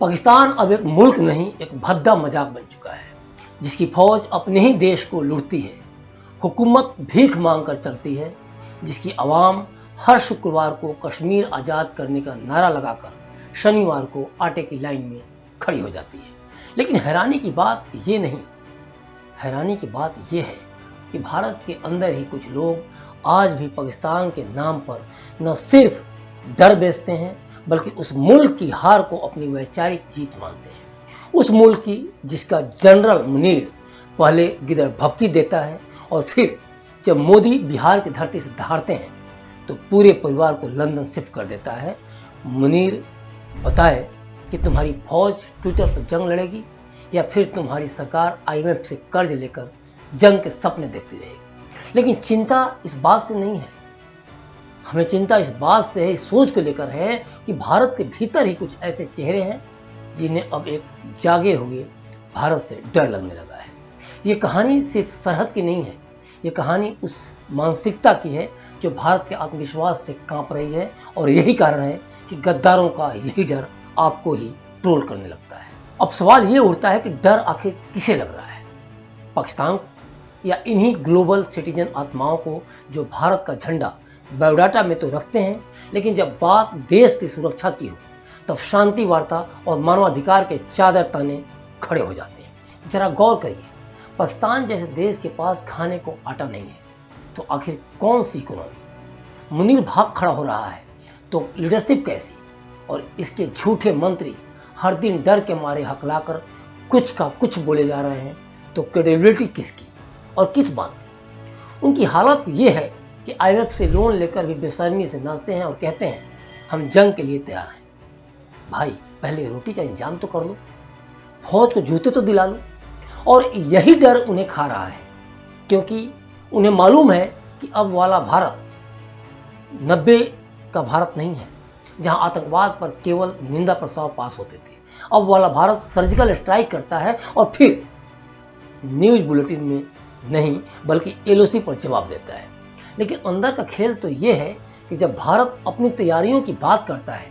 पाकिस्तान अब एक मुल्क नहीं, एक भद्दा मजाक बन चुका है, जिसकी फौज अपने ही देश को लूटती है, हुकूमत भीख मांग कर चलती है, जिसकी आवाम हर शुक्रवार को कश्मीर आज़ाद करने का नारा लगाकर शनिवार को आटे की लाइन में खड़ी हो जाती है। लेकिन हैरानी की बात ये नहीं, हैरानी की बात ये है कि भारत के अंदर ही कुछ लोग आज भी पाकिस्तान के नाम पर न सिर्फ डर बेचते हैं, बल्कि उस मुल्क की हार को अपनी वैचारिक जीत मानते हैं। उस मुल्क की जिसका जनरल मुनीर पहले गिदड़ भभकी देता है और फिर जब मोदी बिहार की धरती से दहाड़ते हैं तो पूरे परिवार को लंदन शिफ्ट कर देता है। मुनीर बताए कि तुम्हारी फौज ट्विटर पर जंग लड़ेगी या फिर तुम्हारी सरकार IMF से कर्ज लेकर जंग के सपने देखती रहेगी। लेकिन चिंता इस बात से नहीं है, हमें चिंता इस बात से है, इस सोच को लेकर है कि भारत के भीतर ही कुछ ऐसे चेहरे हैं जिन्हें अब एक जागे हुए भारत से डर लगने लगा है। ये कहानी सिर्फ सरहद की नहीं है, ये कहानी उस मानसिकता की है जो भारत के आत्मविश्वास से कांप रही है, और यही कारण है कि गद्दारों का यही डर आपको ही ट्रोल करने लगता है। अब सवाल ये उठता है कि डर आखिर किसे लग रहा है, पाकिस्तान को या इन्हीं ग्लोबल सिटीजन आत्माओं को जो भारत का झंडा बायोडाटा में तो रखते हैं, लेकिन जब बात देश की सुरक्षा की हो तब शांति वार्ता और मानवाधिकार के चादर ताने खड़े हो जाते हैं। जरा गौर करिए, पाकिस्तान जैसे देश के पास खाने को आटा नहीं है तो आखिर कौन सी इकोनॉमी। मुनीर भाग खड़ा हो रहा है तो लीडरशिप कैसी, और इसके झूठे मंत्री हर दिन डर के मारे हकलाकर कुछ का कुछ बोले जा रहे हैं, तो क्रेडिबिलिटी किसकी और किस बात की। उनकी हालत ये है कि IMF से लोन लेकर भी बेशर्मी से नाचते हैं और कहते हैं हम जंग के लिए तैयार हैं। भाई पहले रोटी का इंतजाम तो कर लो, फौज को जूते तो दिला लो। और यही डर उन्हें खा रहा है, क्योंकि उन्हें मालूम है कि अब वाला भारत 90 का भारत नहीं है जहां आतंकवाद पर केवल निंदा प्रस्ताव पास होते थे। अब वाला भारत सर्जिकल स्ट्राइक करता है और फिर न्यूज बुलेटिन में नहीं बल्कि LOC पर जवाब देता है। लेकिन अंदर का खेल तो ये है कि जब भारत अपनी तैयारियों की बात करता है,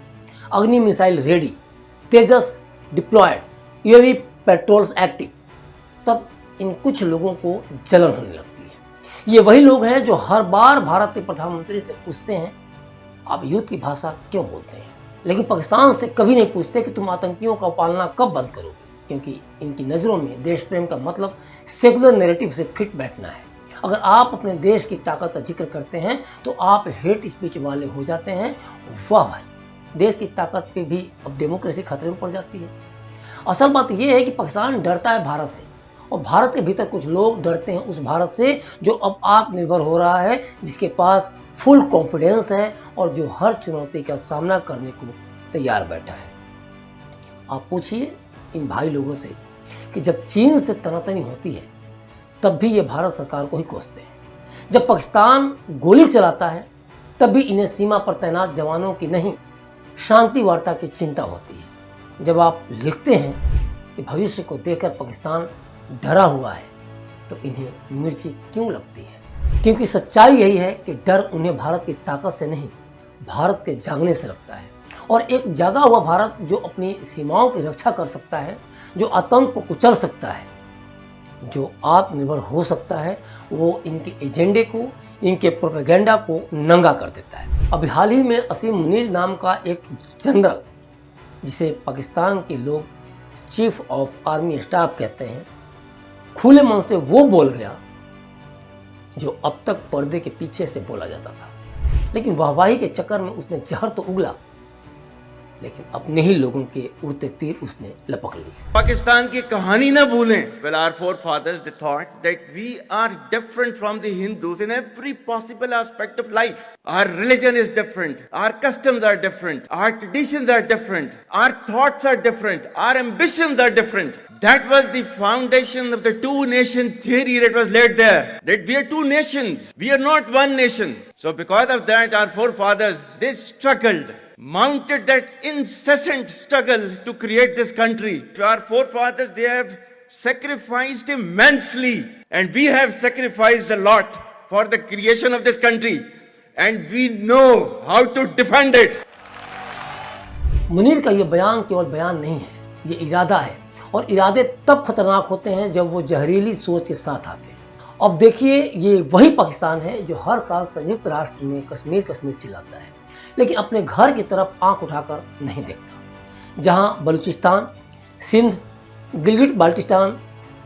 अग्नि मिसाइल रेडी, तेजस डिप्लॉयड, UAV पेट्रोल्स एक्टिव, तब इन कुछ लोगों को जलन होने लगती है। ये वही लोग हैं जो हर बार भारत के प्रधानमंत्री से पूछते हैं आप युद्ध की भाषा क्यों बोलते हैं, लेकिन पाकिस्तान से कभी नहीं पूछते कि तुम आतंकियों का पालना कब बंद करोगे, क्योंकि इनकी नज़रों में देश प्रेम का मतलब सेकुलर नैरेटिव से फिट बैठना है। अगर आप अपने देश की ताकत का जिक्र करते हैं तो आप हेट स्पीच वाले हो जाते हैं। वाह भाई, देश की ताकत पे भी अब डेमोक्रेसी खतरे में पड़ जाती है। असल बात यह है कि पाकिस्तान डरता है भारत से, और भारत के भीतर कुछ लोग डरते हैं उस भारत से जो अब आत्मनिर्भर हो रहा है, जिसके पास फुल कॉन्फिडेंस है और जो हर चुनौती का सामना करने को तैयार बैठा है। आप पूछिए इन भाई लोगों से कि जब चीन से तनातनी होती है तब भी ये भारत सरकार को ही कोसते हैं। जब पाकिस्तान गोली चलाता है तब भी इन्हें सीमा पर तैनात जवानों की नहीं, शांति वार्ता की चिंता होती है। जब आप लिखते हैं कि भविष्य को देखकर पाकिस्तान डरा हुआ है तो इन्हें मिर्ची क्यों लगती है, क्योंकि सच्चाई यही है कि डर उन्हें भारत की ताकत से नहीं, भारत के जागने से लगता है। और एक जागा हुआ भारत जो अपनी सीमाओं की रक्षा कर सकता है, जो आतंक को कुचल सकता है, जो आत्मनिर्भर हो सकता है, वो इनके एजेंडे को, इनके प्रोपेगेंडा को नंगा कर देता है। अभी हाल ही में असीम मुनीर नाम का एक जनरल, जिसे पाकिस्तान के लोग चीफ ऑफ आर्मी स्टाफ कहते हैं, खुले मन से वो बोल गया जो अब तक पर्दे के पीछे से बोला जाता था। लेकिन वाहवाही के चक्कर में उसने जहर तो उगला, लेकिन अपने ही लोगों के उड़ते तीर उसने लपक लिए। पाकिस्तान की कहानी ना भूलें। Well, our forefathers they thought that we are different from the Hindus in every possible aspect of life. Our religion is different. Our customs are different. Our traditions are different. Our thoughts are different. Our ambitions are different. That was the foundation of the two-nation theory that was laid there. That we are two nations. We are not one nation. So because of that, our forefathers, they struggled, mounted that incessant struggle to create this country. Our forefathers, they have sacrificed immensely, and we have sacrificed a lot for the creation of this country, and we know how to defend it. Munir का ये बयान केवल बयान नहीं है, ये इरादा है, और इरादे तब खतरनाक होते हैं जब वो जहरीली सोच के साथ आते हैं। अब देखिए, ये वही पाकिस्तान है जो हर साल संयुक्त राष्ट्र में कश्मीर कश्मीर चिल्लाता है, लेकिन अपने घर की तरफ आंख उठाकर नहीं देखता। जहां बलूचिस्तान, सिंध, गिलगिट बाल्टिस्तान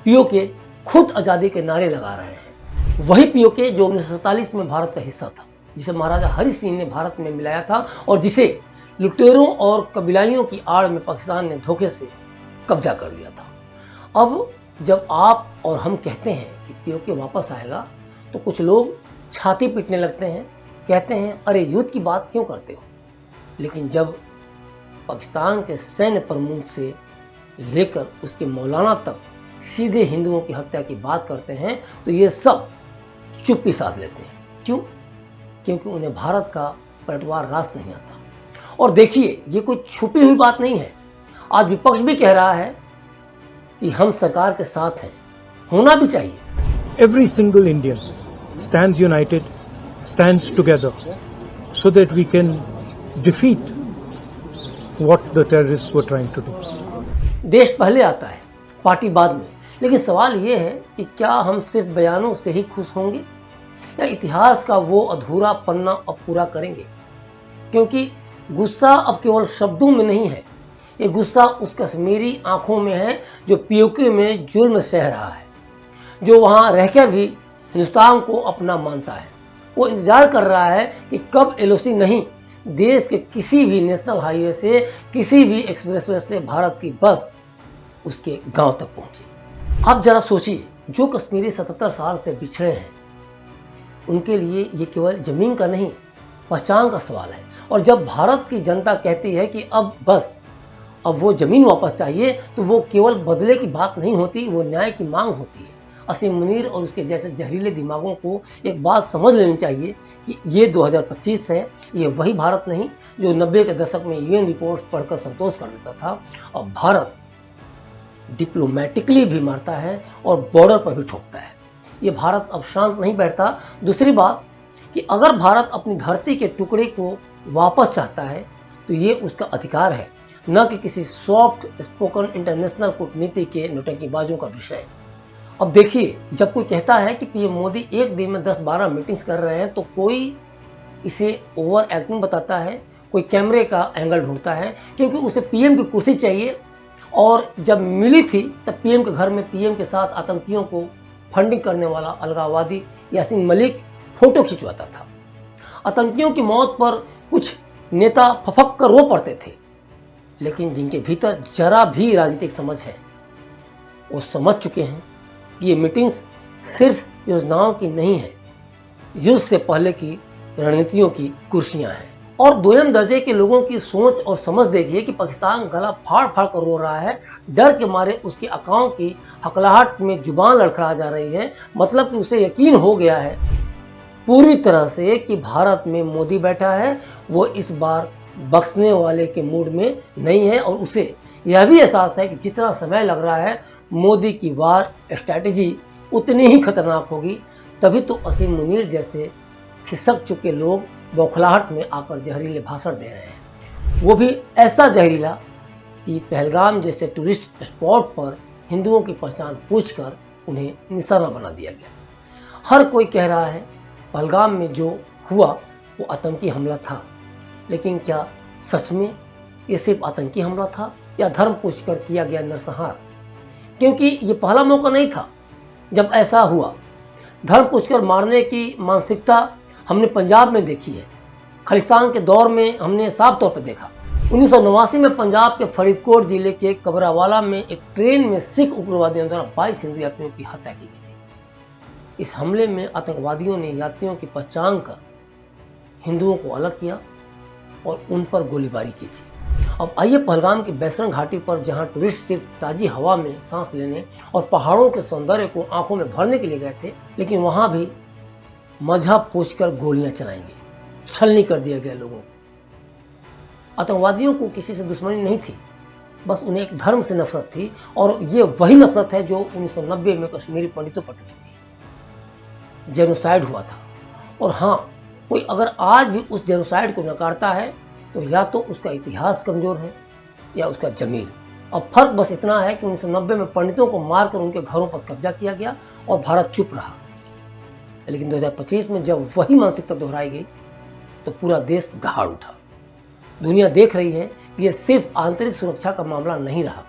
पीओके खुद आज़ादी के नारे लगा रहे हैं। वही पीओके जो 1947 में भारत का हिस्सा था, जिसे महाराजा हरि सिंह ने भारत में मिलाया था और जिसे लुटेरों और कबीलाइयों की आड़ में पाकिस्तान ने धोखे से कब्जा कर लिया था। अब जब आप और हम कहते हैं कि पीओके वापस आएगा, तो कुछ लोग छाती पीटने लगते हैं, कहते हैं अरे युद्ध की बात क्यों करते हो। लेकिन जब पाकिस्तान के सैन्य प्रमुख से लेकर उसके मौलाना तक सीधे हिंदुओं की हत्या की बात करते हैं, तो ये सब चुप्पी साध लेते हैं। क्यों? क्योंकि उन्हें भारत का पलटवार रास नहीं आता। और देखिए, ये कोई छुपी हुई बात नहीं है। आज विपक्ष भी कह रहा है कि हम सरकार के साथ हैं, होना भी चाहिए। Every single Indian stands united, stands together, so that we can defeat what the terrorists were trying to do. देश पहले आता है, पार्टी बाद में। लेकिन सवाल ये है कि क्या हम सिर्फ बयानों से ही खुश होंगे, या इतिहास का वो अधूरा पन्ना अब पूरा करेंगे? क्योंकि गुस्सा अब केवल शब्दों में नहीं है, ये गुस्सा उस कश्मीरी आंखों में है जो पीओके में जुल्म सह रहा है, जो वहां रहकर भी हिंदुस्तान को अपना मानता है। वो इंतजार कर रहा है कि कब एलओसी नहीं, देश के किसी भी नेशनल हाईवे से, किसी भी एक्सप्रेसवे से भारत की बस उसके गांव तक पहुंचे। आप जरा सोचिए, जो कश्मीरी 77 साल से बिछड़े हैं, उनके लिए ये केवल जमीन का नहीं, पहचान का सवाल है। और जब भारत की जनता कहती है कि अब वो जमीन वापस चाहिए, तो वो केवल बदले की बात नहीं होती, वो न्याय की मांग होती है। असीम मुनीर और उसके जैसे जहरीले दिमागों को एक बात समझ लेनी चाहिए कि ये 2025 है, ये वही भारत नहीं जो 90 के दशक में यूएन रिपोर्ट्स पढ़कर संतोष कर देता था। अब भारत डिप्लोमेटिकली भी मारता है और बॉर्डर पर भी ठोकता है। ये भारत अब शांत नहीं बैठता। दूसरी बात कि अगर भारत अपनी धरती के टुकड़े को वापस चाहता है, तो ये उसका अधिकार है, न कि किसी सॉफ्ट स्पोकन इंटरनेशनल कूटनीति के नौटंकीबाजों का विषय। अब देखिए, जब कोई कहता है कि पीएम मोदी एक दिन में 10-12 मीटिंग्स कर रहे हैं, तो कोई इसे ओवर एक्टिंग बताता है, कोई कैमरे का एंगल ढूंढता है, क्योंकि उसे पीएम की कुर्सी चाहिए। और जब मिली थी, तब पीएम के घर में पीएम के साथ आतंकियों को फंडिंग करने वाला अलगाववादी यासीन मलिक फोटो खिंचवाता था। आतंकियों की मौत पर कुछ नेता फफक कर रो पड़ते थे, लेकिन जिनके भीतर जरा भी राजनीतिक समझ है, वो समझ चुके हैं कि ये मीटिंग्स सिर्फ योजनाओं की नहीं है, युद्ध से पहले की रणनीतियों की कुर्सियां हैं। और दोयम दर्जे के लोगों की सोच और समझ देखिए कि पाकिस्तान गला फाड़ फाड़ कर रो रहा है, डर के मारे उसकी आकाओं की हकलाहट में जुबान लड़खड़ा जा रही है। मतलब कि उसे यकीन हो गया है पूरी तरह से कि भारत में मोदी बैठा है, वो इस बार बख्शने वाले के मूड में नहीं है। और उसे यह भी एहसास है कि जितना समय लग रहा है, मोदी की वार स्ट्रैटेजी उतनी ही खतरनाक होगी। तभी तो असीम मुनीर जैसे खिसक चुके लोग बौखलाहट में आकर जहरीले भाषण दे रहे हैं, वो भी ऐसा जहरीला कि पहलगाम जैसे टूरिस्ट स्पॉट पर हिंदुओं की पहचान पूछकर उन्हें निशाना बना दिया गया। हर कोई कह रहा है पहलगाम में जो हुआ वो आतंकी हमला था, लेकिन क्या सच में ये सिर्फ आतंकी हमला था या धर्म पूछकर किया गया नरसंहार? क्योंकि ये पहला मौका नहीं था जब ऐसा हुआ। धर्म पूछकर मारने की मानसिकता हमने पंजाब में देखी है, खालिस्तान के दौर में हमने साफ तौर पर देखा। 1989 में पंजाब के फरीदकोट जिले के कबरावाला में एक ट्रेन में सिख उग्रवादियों द्वारा 22 हिंदू यात्रियों की हत्या की गई थी। इस हमले में आतंकवादियों ने यात्रियों की पहचान कर हिंदुओं को अलग किया और उन पर गोलीबारी की थी। अब आइए पहलगाम की बैसरन घाटी पर, जहां टूरिस्ट सिर्फ ताजी हवा में सांस लेने और पहाड़ों के सौंदर्य को आंखों में भरने के लिए गए थे, लेकिन वहां भी मजहब पूछकर गोलियां चलाएंगे, छलनी कर दिया गया लोगों को। आतंकवादियों को किसी से दुश्मनी नहीं थी, बस उन्हें एक धर्म से नफरत थी। और ये वही नफरत है जो 1990 में कश्मीरी पंडितों पर टूटी थी। जेनोसाइड हुआ था। और हाँ, कोई अगर आज भी उस जेनोसाइड को नकारता है, तो या तो उसका इतिहास कमजोर है या उसका जमीर अब फर्क बस इतना है कि 1990 में पंडितों को मारकर उनके घरों पर कब्जा किया गया और भारत चुप रहा। लेकिन 2025 में जब वही मानसिकता दोहराई गई तो पूरा देश दहाड़ उठा। दुनिया देख रही है कि यह सिर्फ आंतरिक सुरक्षा का मामला नहीं रहा,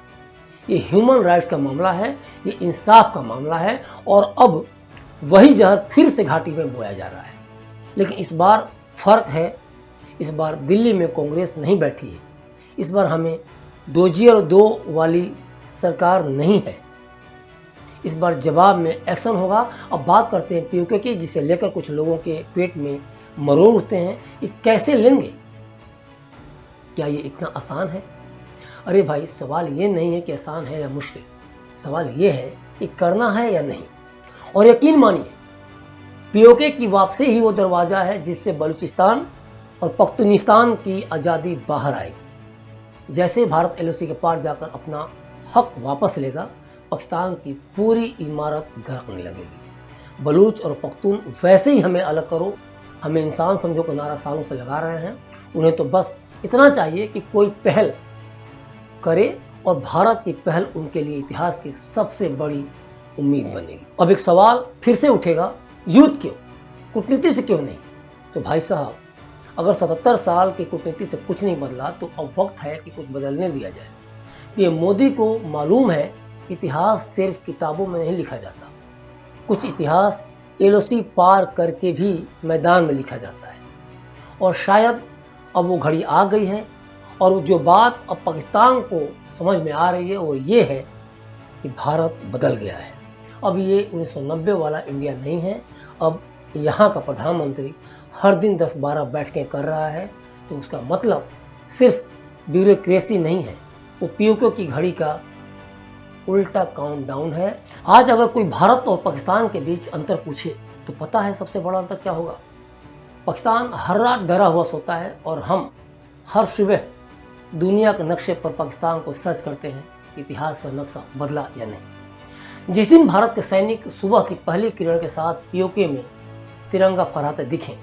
ये ह्यूमन राइट्स का मामला है, ये इंसाफ का मामला है और अब वही जहर फिर से घाटी में बोया जा रहा है। लेकिन इस बार फर्क है, इस बार दिल्ली में कांग्रेस नहीं बैठी है, इस बार हमें 2G2 वाली सरकार नहीं है, इस बार जवाब में एक्शन होगा। अब बात करते हैं पीओके की, जिसे लेकर कुछ लोगों के पेट में मरोड़ उठते हैं कि कैसे लेंगे, क्या ये इतना आसान है? अरे भाई, सवाल ये नहीं है कि आसान है या मुश्किल, सवाल ये है कि करना है या नहीं। और यकीन मानिए, पीओके की वापसी ही वो दरवाजा है जिससे बलूचिस्तान और पख्तूनिस्तान की आज़ादी बाहर आएगी। जैसे भारत एलओसी के पार जाकर अपना हक वापस लेगा, पाकिस्तान की पूरी इमारत धड़कने लगेगी। बलूच और पख्तून वैसे ही हमें अलग करो, हमें इंसान समझो का नारा सालों से लगा रहे हैं। उन्हें तो बस इतना चाहिए कि कोई पहल करे और भारत की पहल उनके लिए इतिहास की सबसे बड़ी उम्मीद बनेगी। अब एक सवाल फिर से उठेगा, युद्ध क्यों, कूटनीति से क्यों नहीं? तो भाई साहब, अगर 77 साल की कूटनीति से कुछ नहीं बदला तो अब वक्त है कि कुछ बदलने दिया जाए। ये मोदी को मालूम है इतिहास सिर्फ किताबों में नहीं लिखा जाता, कुछ इतिहास एलओसी पार करके भी मैदान में लिखा जाता है। और शायद अब वो घड़ी आ गई है और जो बात अब पाकिस्तान को समझ में आ रही है वो ये है कि भारत बदल गया है। अब ये 1990 वाला इंडिया नहीं है। अब यहाँ का प्रधानमंत्री हर दिन 10-12 बैठकें कर रहा है, तो उसका मतलब सिर्फ ब्यूरोक्रेसी नहीं है, वो पीओके की घड़ी का उल्टा काउंटडाउन है। आज अगर कोई भारत और पाकिस्तान के बीच अंतर पूछे तो पता है सबसे बड़ा अंतर क्या होगा? पाकिस्तान हर रात डरा हुआ सोता है और हम हर सुबह दुनिया के नक्शे पर पाकिस्तान को सर्च करते हैं, इतिहास का नक्शा बदला या नहीं। जिस दिन भारत के सैनिक सुबह की पहली किरण के साथ पीओके में तिरंगा फहराते दिखें,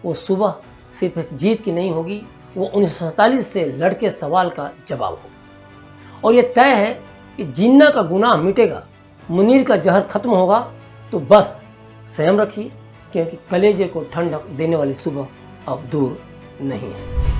वो सुबह सिर्फ एक जीत की नहीं होगी, वो 1947 से लड़के सवाल का जवाब होगा। और ये तय है कि जिन्ना का गुनाह मिटेगा, मुनीर का जहर खत्म होगा। तो बस संयम रखिए, क्योंकि कलेजे को ठंडक देने वाली सुबह अब दूर नहीं है।